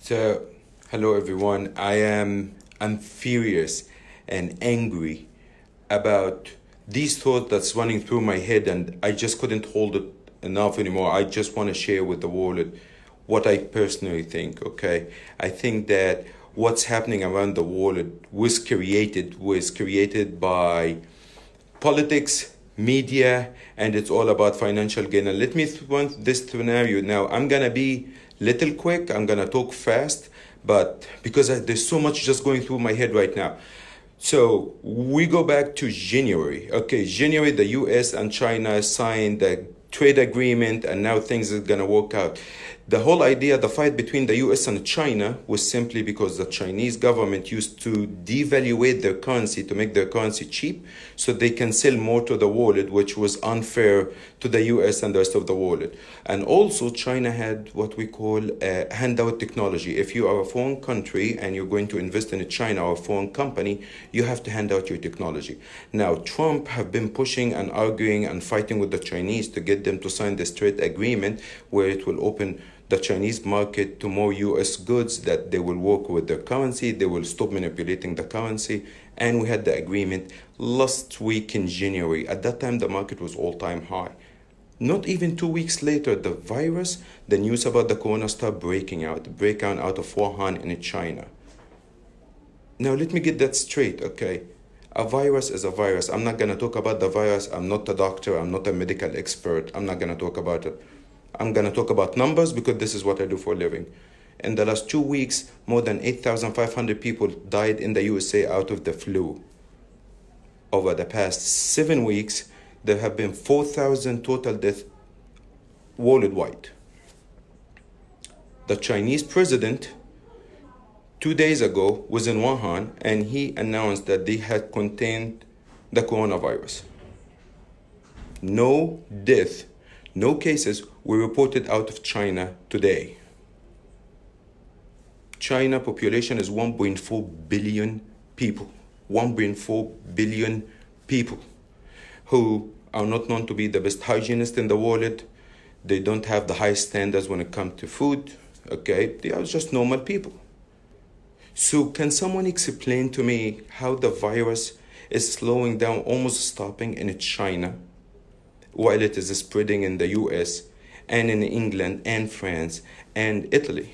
So, hello everyone. I'm furious and angry about these thoughts that's running through my head, and I just couldn't hold it enough anymore. I just want to share with the world what I personally think. Okay, I think that what's happening around the world was created by politics, media, and it's all about financial gain. And let me run this scenario now. I'm gonna be little quick. I'm gonna talk fast, but because there's so much just going through my head right now. So we go back to January. Okay, January, the U.S. and China signed the trade agreement, and now things are gonna work out. The whole idea, the fight between the US and China was simply because the Chinese government used to devaluate their currency to make their currency cheap so they can sell more to the world, which was unfair to the US and the rest of the world. And also China had what we call handout technology. If you are a foreign country and you're going to invest in a China or a foreign company, you have to hand out your technology. Now, Trump have been pushing and arguing and fighting with the Chinese to get them to sign this trade agreement where it will open the Chinese market to more US goods, that they will work with their currency, they will stop manipulating the currency. And we had the agreement last week in January. At that time, the market was all-time high. Not even 2 weeks later, the news about the corona started breaking out of Wuhan in China. Now, let me get that straight, okay? A virus is a virus. I'm not going to talk about the virus. I'm not a doctor. I'm not a medical expert. I'm not going to talk about it. I'm going to talk about numbers because this is what I do for a living. In the last 2 weeks, more than 8,500 people died in the USA out of the flu. Over the past 7 weeks, there have been 4,000 total deaths worldwide. The Chinese president 2 days ago was in Wuhan, and he announced that they had contained the coronavirus. No death, no cases were reported out of China today. China population is 1.4 billion people. 1.4 billion people who are not known to be the best hygienists in the world. They don't have the highest standards when it comes to food. Okay, they are just normal people. So can someone explain to me how the virus is slowing down, almost stopping in China, while it is spreading in the US and in England and France and Italy?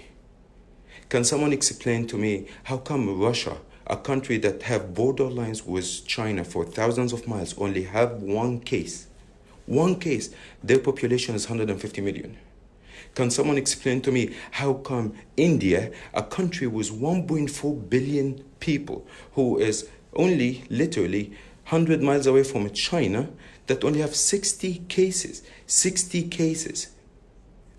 Can someone explain to me how come Russia, a country that have borderlines with China for thousands of miles, only have one case? One case. Their population is 150 million. Can someone explain to me how come India, a country with 1.4 billion people, who is only literally 100 miles away from China, that only have 60 cases? 60 cases.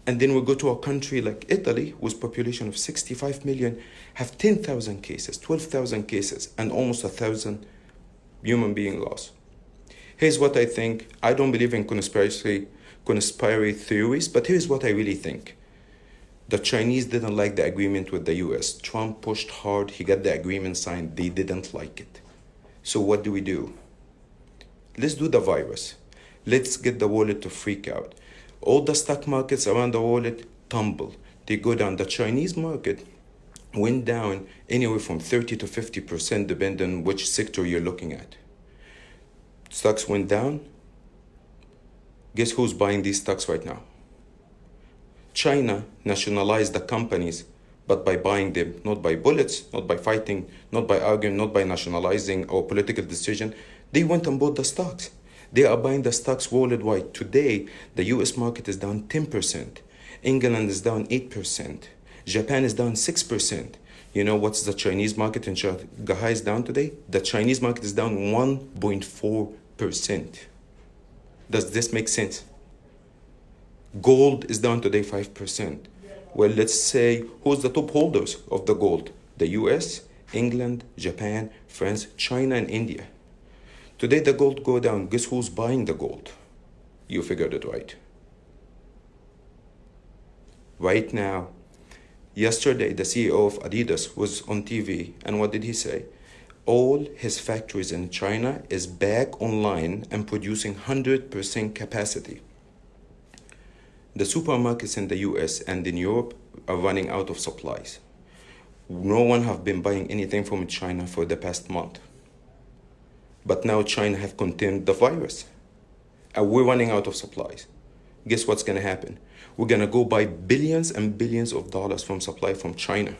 And then we go to a country like Italy, with population of 65 million, have 10,000 cases, 12,000 cases, and almost 1,000 human being lost. Here's what I think. I don't believe in conspiracy theories, but here's what I really think. The Chinese didn't like the agreement with the US. Trump pushed hard. He got the agreement signed. They didn't like it. So what do? Let's do the virus. Let's get the world to freak out. All the stock markets around the world tumble. They go down. The Chinese market went down anywhere from 30 to 50%, depending on which sector you're looking at. Stocks went down. Guess who's buying these stocks right now? China nationalized the companies, but by buying them, not by bullets, not by fighting, not by arguing, not by nationalizing or political decision. They went and bought the stocks. They are buying the stocks worldwide. Today, the US market is down 10%. England is down 8%. Japan is down 6%. You know what's the Chinese market in Shanghai is down today? The Chinese market is down 1.4%. Does this make sense? Gold is down today 5%. Well, let's say, who's the top holders of the gold? The US, England, Japan, France, China, and India. Today the gold go down. Guess who's buying the gold? You figured it right. Right now, yesterday the CEO of Adidas was on TV, and what did he say? All his factories in China is back online and producing 100% capacity. The supermarkets in the US and in Europe are running out of supplies. No one have been buying anything from China for the past month. But now China have contained the virus. And we're running out of supplies. Guess what's going to happen? We're going to go buy billions and billions of dollars from supply from China.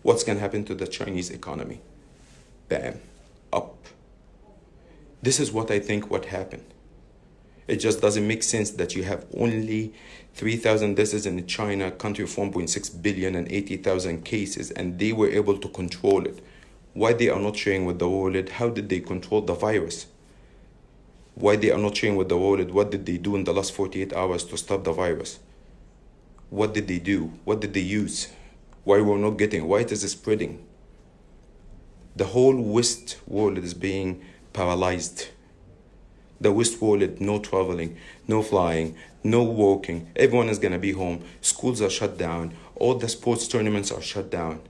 What's going to happen to the Chinese economy? Bam, up. This is what I think what happened. It just doesn't make sense that you have only 3,000 deaths in China, a country of 1.6 billion and 80,000 cases, and they were able to control it. Why they are not sharing with the world? How did they control the virus? Why they are not sharing with the world? What did they do in the last 48 hours to stop the virus? What did they do? What did they use? Why we're not getting? Why it is spreading? The whole West world is being paralyzed. The West world, no traveling, no flying, no walking. Everyone is going to be home. Schools are shut down. All the sports tournaments are shut down.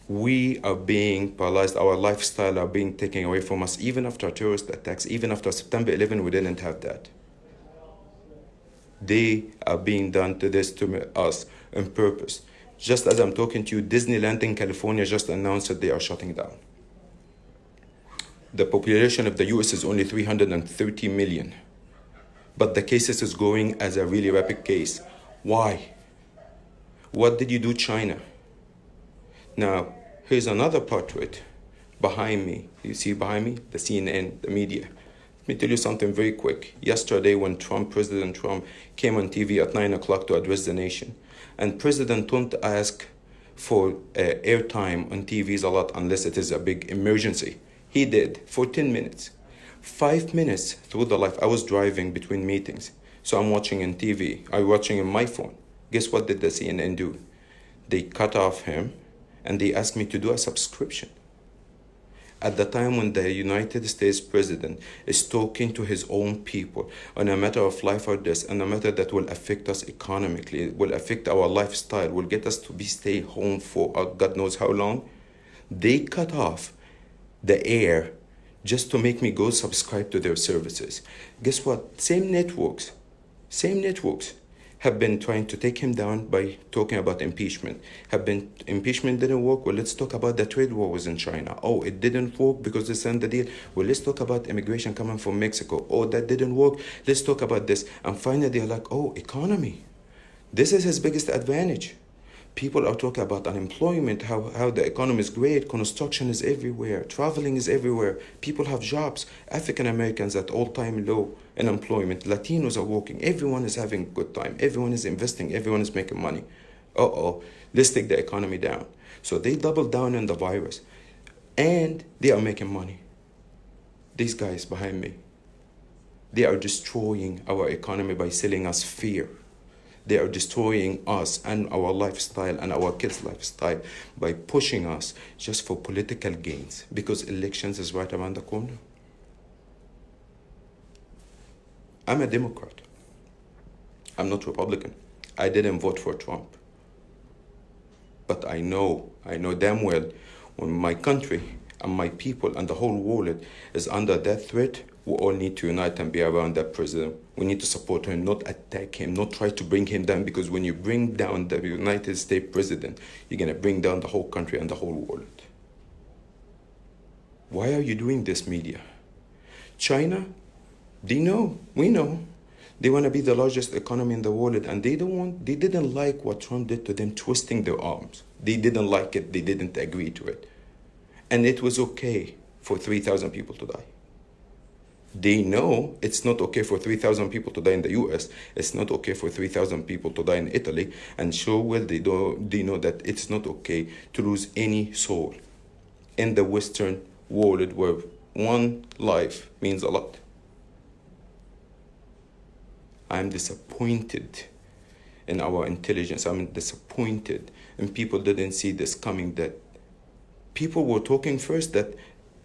We are being paralyzed. Our lifestyle are being taken away from us. Even after terrorist attacks, even after September 11, we didn't have that. They are being done to this to us on purpose. Just as I'm talking to you, Disneyland in California just announced that they are shutting down. The population of the US is only 330 million. But the cases is growing as a really rapid case. Why? What did you do, China? Now, here's another part to it. Behind me, you see behind me, the CNN, the media. Let me tell you something very quick. Yesterday when President Trump came on TV at 9 o'clock to address the nation, and President don't ask for airtime on TVs a lot unless it is a big emergency. He did for 10 minutes. 5 minutes through the life, I was driving between meetings. So I'm watching on TV, I'm watching on my phone. Guess what did the CNN do? They cut off him and they asked me to do a subscription. At the time when the United States president is talking to his own people on a matter of life or death, and a matter that will affect us economically, will affect our lifestyle, will get us to stay home for God knows how long, they cut off the air just to make me go subscribe to their services. Guess what? Same networks have been trying to take him down by talking about impeachment. Impeachment didn't work. Well, let's talk about the trade war was in China. Oh, it didn't work because they signed the deal. Well, let's talk about immigration coming from Mexico. Oh, that didn't work. Let's talk about this. And finally, they're like, oh, economy. This is his biggest advantage. People are talking about unemployment, how the economy is great, construction is everywhere, traveling is everywhere, people have jobs, African Americans at all-time low unemployment, Latinos are working, everyone is having a good time, everyone is investing, everyone is making money. Let's take the economy down. So they doubled down on the virus, and they are making money. These guys behind me, they are destroying our economy by selling us fear. They are destroying us and our lifestyle and our kids' lifestyle by pushing us just for political gains, because elections is right around the corner. I'm a Democrat. I'm not Republican. I didn't vote for Trump. But I know damn well when my country and my people and the whole world is under that threat, we all need to unite and be around that president. We need to support him, not attack him, not try to bring him down, because when you bring down the United States president, you're going to bring down the whole country and the whole world. Why are you doing this, media? China, they know, we know. They want to be the largest economy in the world, and they didn't like what Trump did to them, twisting their arms. They didn't like it, they didn't agree to it. And it was okay for 3,000 people to die. They know it's not okay for 3,000 people to die in the US. It's not okay for 3,000 people to die in Italy. And sure well they know that it's not okay to lose any soul in the Western world where one life means a lot. I'm disappointed in our intelligence. I'm disappointed, and people didn't see this coming, that people were talking first that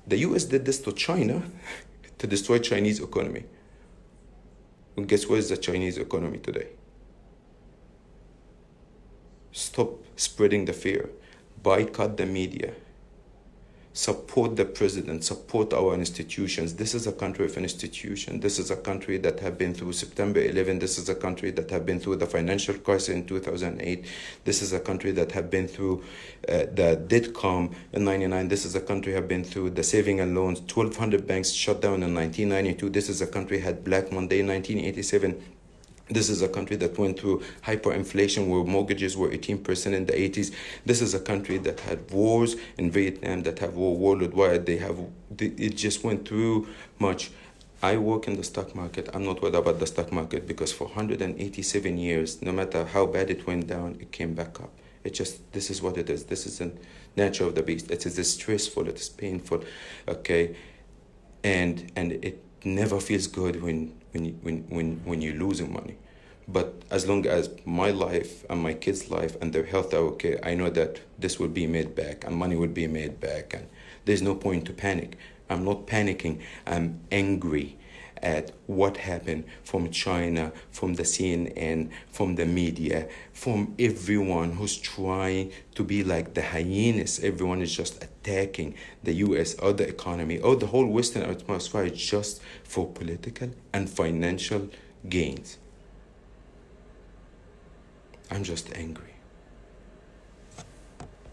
the US did this to China to destroy Chinese economy. And guess where is the Chinese economy today? Stop spreading the fear. Boycott the media. Support the president, support our institutions. This is a country of institutions. This is a country that have been through September 11. This is a country that have been through the financial crisis in 2008. This is a country that have been through the dot-com in 99. This is a country have been through the saving and loans. 1,200 banks shut down in 1992. This is a country had Black Monday in 1987. This is a country that went through hyperinflation where mortgages were 18% in the 80s. This is a country that had wars in Vietnam, that have war worldwide. It just went through much. I work in the stock market. I'm not worried about the stock market because for 187 years, no matter how bad it went down, it came back up. This is what it is. This is the nature of the beast. It is stressful, it is painful, okay? And it never feels good when you're losing money. But as long as my life and my kids' life and their health are okay, I know that this will be made back and money will be made back, and there's no point to panic. I'm not panicking. I'm angry at what happened from China, from the CNN, from the media, from everyone who's trying to be like the hyenas. Everyone is just attacking the US or the economy or the whole Western atmosphere just for political and financial gains. I'm just angry.